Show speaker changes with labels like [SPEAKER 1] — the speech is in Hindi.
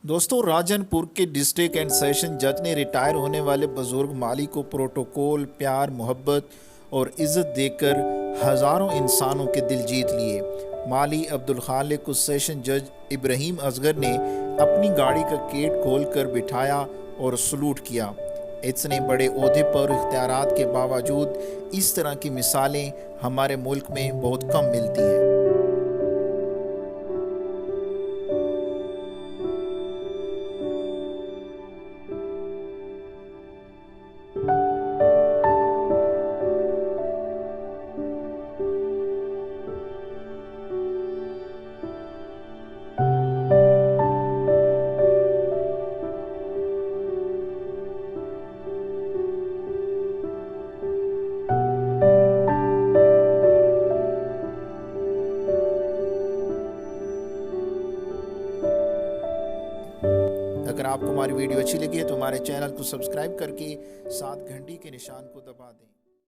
[SPEAKER 1] दोस्तों, राजनपुर के डिस्ट्रिक्ट एंड सेशन जज ने रिटायर होने वाले बुजुर्ग माली को प्रोटोकॉल, प्यार, मोहब्बत और इज्जत देकर हज़ारों इंसानों के दिल जीत लिए। माली अब्दुल खालिक को सेशन जज इब्राहिम असगर ने अपनी गाड़ी का गेट खोलकर बिठाया और सलूट किया। इतने बड़े ओहदे पर इख्तियारात के बावजूद इस तरह की मिसालें हमारे मुल्क में बहुत कम मिलती हैं। अगर आपको हमारी वीडियो अच्छी लगी है तो हमारे चैनल को सब्सक्राइब करके साथ घंटी के निशान को दबा दें।